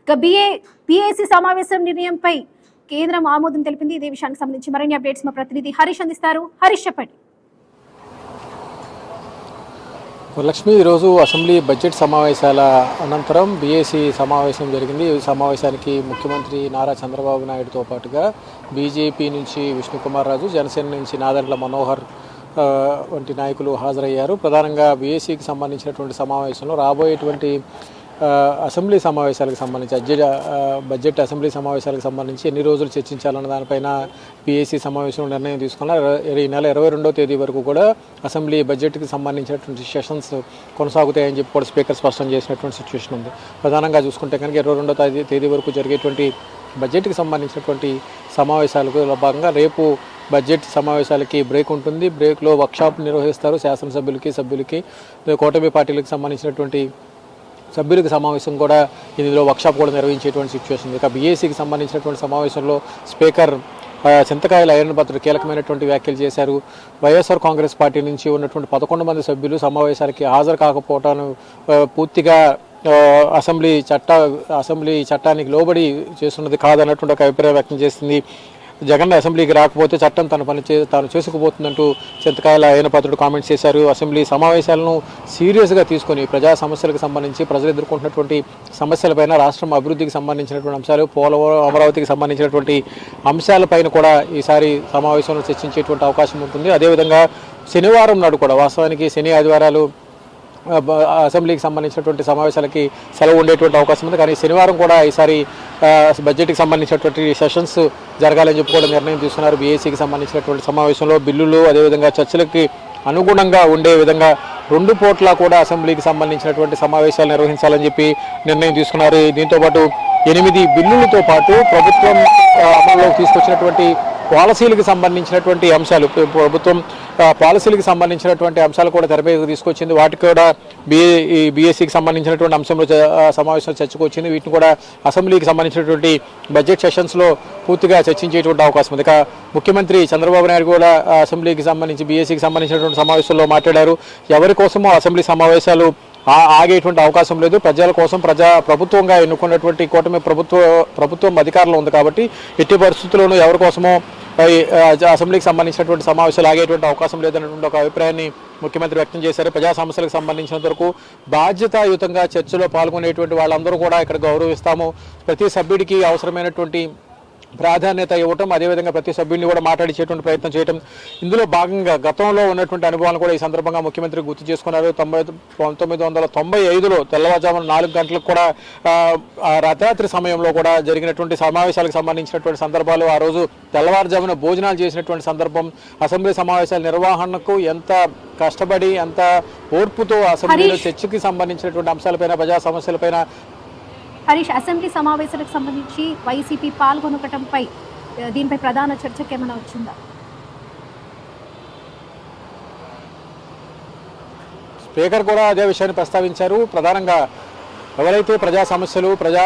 ఇక బీఏసీ సమావేశం నిర్ణయంపై కేంద్రం ఆమోదం తెలిపింది. ఇదే విషయానికి సంబంధించి మరిన్ని అప్డేట్స్ మా ప్రతినిధి హరీష్ అందిస్తారు. హరీష్ చెప్పండి. లక్ష్మి, ఈరోజు అసెంబ్లీ బడ్జెట్ సమావేశాల అనంతరం బీఏసీ సమావేశం జరిగింది. ఈ సమావేశానికి ముఖ్యమంత్రి నారా చంద్రబాబు నాయుడుతో పాటుగా బీజేపీ నుంచి విష్ణుకుమార్ రాజు, జనసేన నుంచి నాదెండ్ల మనోహర్ వంటి నాయకులు హాజరయ్యారు. ప్రధానంగా బీఏసీకి సంబంధించినటువంటి సమావేశంలో రాబోయేటువంటి అసెంబ్లీ సమావేశాలకు సంబంధించి బడ్జెట్ అసెంబ్లీ సమావేశాలకు సంబంధించి ఎన్ని రోజులు చర్చించాలన్న దానిపైన బీఏసీ సమావేశంలో నిర్ణయం తీసుకున్నారు. ఈ నెల 22వ తేదీ వరకు కూడా అసెంబ్లీ బడ్జెట్కి సంబంధించినటువంటి సెషన్స్ కొనసాగుతాయని చెప్పి కూడా స్పీకర్ స్పష్టం చేసినటువంటి సిచ్యువేషన్ ఉంది. ప్రధానంగా చూసుకుంటే కనుక 22వ తేదీ వరకు జరిగేటువంటి బడ్జెట్కి సంబంధించినటువంటి సమావేశాలకు భాగంగా రేపు బడ్జెట్ సమావేశాలకి బ్రేక్ ఉంటుంది. బ్రేక్లో వర్క్షాప్ నిర్వహిస్తారు. శాసనసభ్యులకి, సభ్యులకి, కూటమి పార్టీలకు సంబంధించినటువంటి సభ్యులకు సమావేశం కూడా ఇందులో వర్క్షాప్ కూడా నిర్వహించేటువంటి సిచ్యువేషన్ ఉంది. ఇక బీఏసీకి సంబంధించినటువంటి సమావేశంలో స్పీకర్ చింతకాయల అయ్యన్న పాత్రుడు కీలకమైనటువంటి వ్యాఖ్యలు చేశారు. వైఎస్ఆర్ కాంగ్రెస్ పార్టీ నుంచి ఉన్నటువంటి 11 మంది సభ్యులు సమావేశానికి హాజరు కాకపోవటాన్ని పూర్తిగా అసెంబ్లీ చట్టానికి లోబడి చేస్తున్నది కాదన్నటువంటి ఒక అభిప్రాయం వ్యక్తం చేసింది. జగన్ అసెంబ్లీకి రాకపోతే చట్టం తన పని తాను చేసుకుపోతుందంటూ చింతకాయల అయ్యన్న పాత్రుడు కామెంట్స్ చేశారు. అసెంబ్లీ సమావేశాలను సీరియస్గా తీసుకొని ప్రజా సమస్యలకు సంబంధించి ప్రజలు ఎదుర్కొంటున్నటువంటి సమస్యలపైన, రాష్ట్రం అభివృద్ధికి సంబంధించినటువంటి అంశాలు, పోలవరం, అమరావతికి సంబంధించినటువంటి అంశాలపైన కూడా ఈసారి సమావేశంలో చర్చించేటువంటి అవకాశం ఉంటుంది. అదేవిధంగా శనివారం నాడు కూడా, వాస్తవానికి శని ఆదివారాలు అసెంబ్లీకి సంబంధించినటువంటి సమావేశాలకి సెలవు ఉండేటువంటి అవకాశం ఉంది. కానీ శనివారం కూడా ఈసారి బడ్జెట్కి సంబంధించినటువంటి సెషన్స్ జరగాలని చెప్పి కూడా నిర్ణయం తీసుకున్నారు. బీఏసీకి సంబంధించినటువంటి సమావేశంలో బిల్లులు, అదేవిధంగా చర్చలకి అనుగుణంగా ఉండే విధంగా 2 పూట్ల కూడా అసెంబ్లీకి సంబంధించినటువంటి సమావేశాలు నిర్వహించాలని చెప్పి నిర్ణయం తీసుకున్నారు. దీంతోపాటు 8 బిల్లులతో పాటు ప్రభుత్వం అమలులోకి తీసుకొచ్చినటువంటి పాలసీలకు సంబంధించినటువంటి అంశాలు, ప్రభుత్వం పాలసీలకు సంబంధించినటువంటి అంశాలు కూడా తెర మీదకు తీసుకొచ్చింది. వాటికి కూడా బీఏసీకి సంబంధించినటువంటి అంశంలో సమావేశంలో చర్చకు వచ్చింది. వీటిని కూడా అసెంబ్లీకి సంబంధించినటువంటి బడ్జెట్ సెషన్స్లో పూర్తిగా చర్చించేటువంటి అవకాశం ఉంది. ఇక ముఖ్యమంత్రి చంద్రబాబు నాయుడు కూడా అసెంబ్లీకి సంబంధించి బీఏసీకి సంబంధించినటువంటి సమావేశంలో మాట్లాడారు. ఎవరి కోసమో అసెంబ్లీ సమావేశాలు ఆగేటువంటి అవకాశం లేదు. ప్రజల కోసం ప్రభుత్వంగా ఎన్నుకున్నటువంటి కూటమి ప్రభుత్వం అధికారంలో ఉంది కాబట్టి ఎట్టి పరిస్థితుల్లోనూ ఎవరి కోసమో అసెంబ్లీకి సంబంధించినటువంటి సమావేశాలు ఆగేటువంటి అవకాశం లేదన్నటువంటి ఒక అభిప్రాయాన్ని ముఖ్యమంత్రి వ్యక్తం చేశారు. ప్రజా సమస్యలకు సంబంధించినంత వరకు బాధ్యతాయుతంగా చర్చలో పాల్గొనేటువంటి వాళ్ళందరూ కూడా ఇక్కడ గౌరవిస్తాము. ప్రతి సభ్యుడికి అవసరమైనటువంటి ప్రాధాన్యత ఇవ్వటం, అదేవిధంగా ప్రతి సభ్యుడిని కూడా మాట్లాడించేటువంటి ప్రయత్నం చేయడం, ఇందులో భాగంగా గతంలో ఉన్నటువంటి అనుభవాలను కూడా ఈ సందర్భంగా ముఖ్యమంత్రి గుర్తు చేసుకున్నారు. 1995లో తెల్లవారుజామున 4 గంటలకు కూడా రాత్రి సమయంలో కూడా జరిగినటువంటి సమావేశాలకు సంబంధించినటువంటి సందర్భాలు, ఆ రోజు తెల్లవారుజామున భోజనాలు చేసినటువంటి సందర్భం, అసెంబ్లీ సమావేశాల నిర్వహణకు ఎంత కష్టపడి, ఎంత ఓర్పుతో అసెంబ్లీలో చర్చకి సంబంధించినటువంటి అంశాలపైన, ప్రజా సమస్యలపైన. హరీష్, అసెంబ్లీ సమావేశాలకు సంబంధించి వైసీపీ పాల్గొనటంపై దీనిపై ప్రధాన చర్చకు ఏమైనా వచ్చిందా? స్పీకర్ కూడా అదే విషయాన్ని ప్రస్తావించారు. ప్రధానంగా ఎవరైతే ప్రజా సమస్యలు, ప్రజా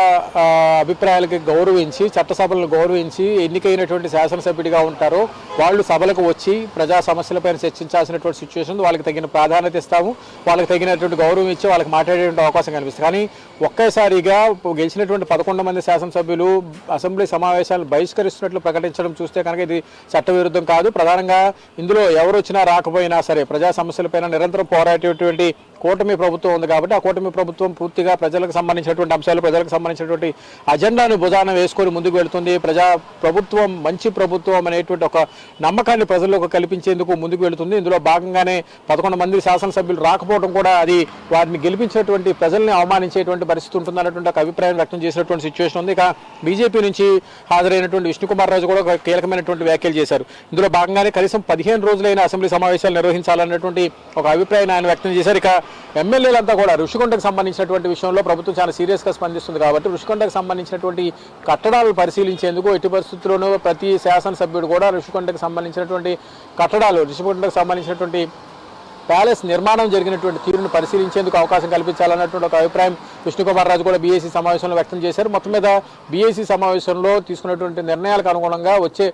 అభిప్రాయాలకి గౌరవించి, చట్టసభలను గౌరవించి ఎన్నికైనటువంటి శాసనసభ్యుడిగా ఉంటారో వాళ్ళు సభలకు వచ్చి ప్రజా సమస్యలపైన చర్చించాల్సినటువంటి సిచ్యువేషన్, వాళ్ళకి తగిన ప్రాధాన్యత ఇస్తాము, వాళ్ళకి తగినటువంటి గౌరవం ఇచ్చి వాళ్ళకి మాట్లాడేటువంటి అవకాశం కనిపిస్తుంది. కానీ ఒక్కసారిగా గెలిచినటువంటి 11 మంది శాసనసభ్యులు అసెంబ్లీ సమావేశాలను బహిష్కరిస్తున్నట్లు ప్రకటించడం చూస్తే కనుక ఇది చట్టవిరుద్ధం కాదు. ప్రధానంగా ఇందులో ఎవరు వచ్చినా రాకపోయినా సరే ప్రజా సమస్యలపైన నిరంతరం పోరాటేటువంటి కూటమి ప్రభుత్వం ఉంది కాబట్టి ఆ కూటమి ప్రభుత్వం పూర్తిగా ప్రజలకు సంబంధించినటువంటి అంశాలు, ప్రజలకు సంబంధించినటువంటి అజెండాను భుజాన వేసుకొని ముందుకు వెళుతుంది. ప్రభుత్వం మంచి ప్రభుత్వం అనేటువంటి ఒక నమ్మకాన్ని ప్రజలకు కల్పించేందుకు ముందుకు వెళుతుంది. ఇందులో భాగంగానే 11 మంది శాసనసభ్యులు రాకపోవడం కూడా అది వారిని గెలిపించినటువంటి ప్రజల్ని అవమానించేటువంటి పరిస్థితి ఉంటుందన్నటువంటి ఒక అభిప్రాయం వ్యక్తం చేసినటువంటి సిచ్యువేషన్ ఉంది. ఇక బీజేపీ నుంచి హాజరైనటువంటి విష్ణుకుమార్ రాజు కూడా ఒక కీలకమైనటువంటి వ్యాఖ్యలు చేశారు. ఇందులో భాగంగానే కనీసం 15 రోజులైన అసెంబ్లీ సమావేశాలు నిర్వహించాలన్నటువంటి ఒక అభిప్రాయాన్ని ఆయన వ్యక్తం చేశారు. ఇక ఎమ్మెల్యేలంతా కూడా ఋషికొండకు సంబంధించినటువంటి విషయంలో ప్రభుత్వం చాలా సీరియస్గా స్పందిస్తుంది కాబట్టి ఋషికొండకు సంబంధించినటువంటి కట్టడాలు పరిశీలించేందుకు ఎట్టి పరిస్థితుల్లోనూ ప్రతి శాసనసభ్యుడు కూడా ఋషికొండకు సంబంధించినటువంటి ఋషికొండకు సంబంధించినటువంటి ప్యాలెస్ నిర్మాణం జరిగినటువంటి తీరును పరిశీలించేందుకు అవకాశం కల్పించాలన్నటువంటి ఒక అభిప్రాయం విష్ణుకుమార్ రాజు కూడా బీఏసీ సమావేశంలో వ్యక్తం చేశారు. మొత్తం మీద బీఏసీ సమావేశంలో తీసుకున్నటువంటి నిర్ణయాలకు అనుగుణంగా వచ్చే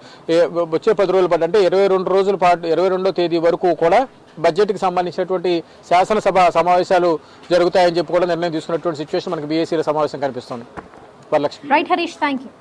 10 రోజుల పాటు, అంటే 22 రోజుల పాటు, 22వ తేదీ వరకు కూడా బడ్జెట్కి సంబంధించినటువంటి శాసనసభ సమావేశాలు జరుగుతాయని చెప్పి కూడా నిర్ణయం తీసుకున్నటువంటి సిచ్యువేషన్ మనకి బీఏసీల సమావేశం కనిపిస్తుంది. Varalakshmi. Right Harish, thank you.